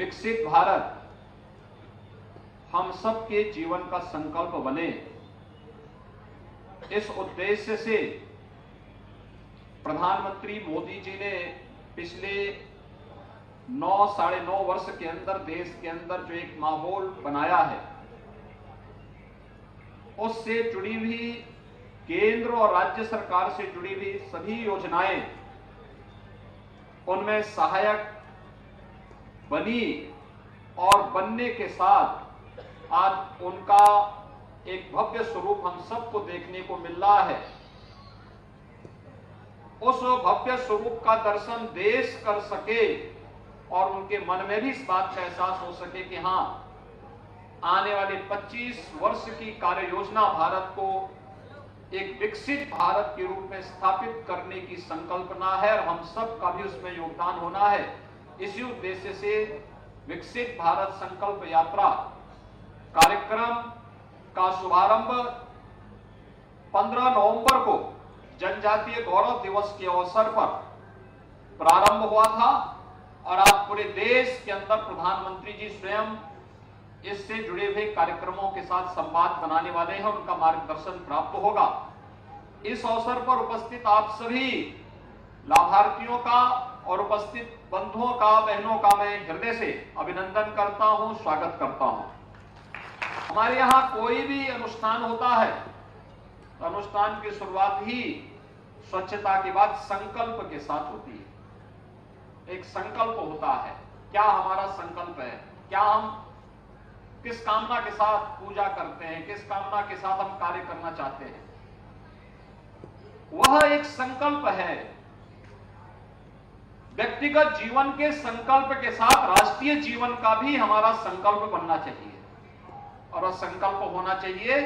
विकसित भारत हम सबके जीवन का संकल्प बने, इस उद्देश्य से प्रधानमंत्री मोदी जी ने पिछले 9-9.5 वर्ष के अंदर देश के अंदर जो एक माहौल बनाया है, उससे जुड़ी हुई केंद्र और राज्य सरकार से जुड़ी हुई सभी योजनाएं उनमें सहायक बनी और बनने के साथ आज उनका एक भव्य स्वरूप हम सबको देखने को मिल रहा है। उस भव्य स्वरूप का दर्शन देश कर सके और उनके मन में भी इस बात का एहसास हो सके कि हां, आने वाले 25 वर्ष की कार्य योजना भारत को एक विकसित भारत के रूप में स्थापित करने की संकल्पना है और हम सब का भी उसमें योगदान होना है। इसी उद्देश्य से विकसित भारत संकल्प यात्रा कार्यक्रम का शुभारंभ 15 नवंबर को जनजातीय गौरव दिवस के अवसर पर प्रारंभ हुआ था और आज पूरे देश के अंदर प्रधानमंत्री जी स्वयं इससे जुड़े हुए कार्यक्रमों के साथ संवाद बनाने वाले हैं, उनका मार्गदर्शन प्राप्त होगा। इस अवसर पर उपस्थित आप सभी लाभार्थियों का और उपस्थित बंधुओं का, बहनों का मैं हृदय से अभिनंदन करता हूं, स्वागत करता हूं। हमारे यहां कोई भी अनुष्ठान होता है तो अनुष्ठान की शुरुआत ही स्वच्छता के बाद संकल्प के साथ होती है। एक संकल्प होता है, क्या हमारा संकल्प है, क्या हम किस कामना के साथ पूजा करते हैं, किस कामना के साथ हम कार्य करना चाहते हैं, वह एक संकल्प है। व्यक्तिगत जीवन के संकल्प के साथ राष्ट्रीय जीवन का भी हमारा संकल्प बनना चाहिए और वह संकल्प होना चाहिए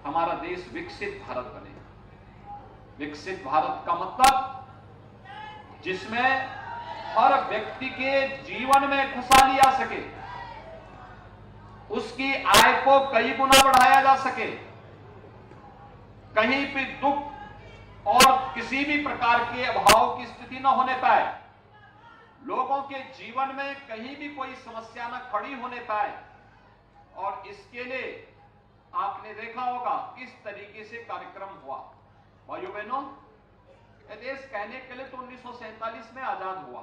हमारा देश विकसित भारत बने। विकसित भारत का मतलब जिसमें हर व्यक्ति के जीवन में खुशहाली आ सके, उसकी आय को कई गुना बढ़ाया जा सके, कहीं भी दुख और किसी भी प्रकार के अभाव की स्थिति न होने पाए, लोगों के जीवन में कहीं भी कोई समस्या न खड़ी होने पाए। और इसके लिए आपने देखा होगा किस तरीके से कार्यक्रम हुआ। भाइयों बहनों, यह देश कहने के लिए तो 1947 में आजाद हुआ,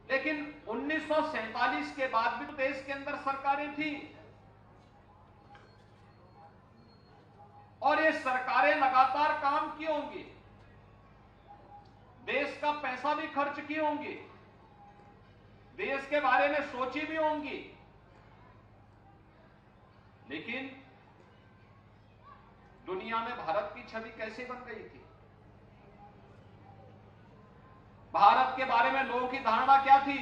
लेकिन 1947 के बाद भी तो देश के अंदर सरकारें थी और ये सरकारें लगातार काम की होंगी, देश का पैसा भी खर्च की होंगी, देश के बारे में सोची भी होंगी, लेकिन दुनिया में भारत की छवि कैसे बन गई थी, भारत के बारे में लोगों की धारणा क्या थी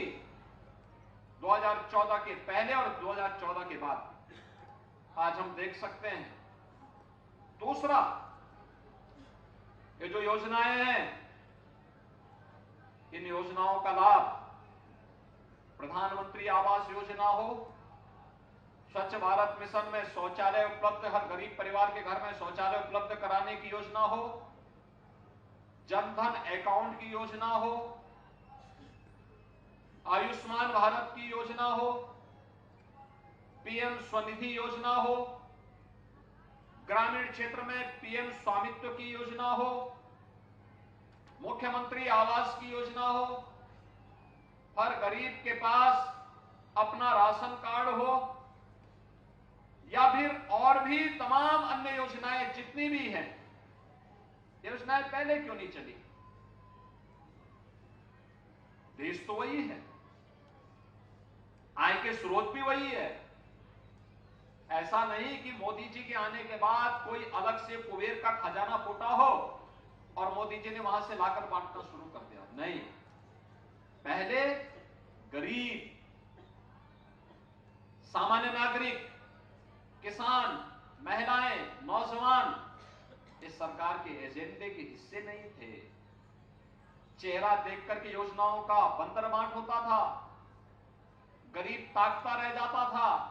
2014 के पहले और 2014 के बाद, आज हम देख सकते हैं। दूसरा, ये जो योजनाएं हैं, इन योजनाओं का लाभ प्रधानमंत्री आवास योजना हो, स्वच्छ भारत मिशन में शौचालय उपलब्ध, हर गरीब परिवार के घर में शौचालय उपलब्ध कराने की योजना हो, जनधन अकाउंट की योजना हो, आयुष्मान भारत की योजना हो, पीएम स्वनिधि योजना हो, ग्रामीण क्षेत्र में पीएम स्वामित्व की योजना हो, मुख्यमंत्री आवास की योजना हो, हर गरीब के पास अपना राशन कार्ड हो, या फिर और भी तमाम अन्य योजनाएं जितनी भी हैं, योजनाएं पहले क्यों नहीं चली? देश तो वही है, आय के स्रोत भी वही है। ऐसा नहीं कि मोदी जी के आने के बाद कोई अलग से कुबेर का खजाना फूटा हो और मोदी जी ने वहां से लाकर बांटना शुरू कर दिया। नहीं, पहले गरीब, सामान्य नागरिक, किसान, महिलाएं, नौजवान इस सरकार के एजेंडे के हिस्से नहीं थे। चेहरा देखकर के योजनाओं का बंदरबांट होता था, गरीब ताकता रह जाता था।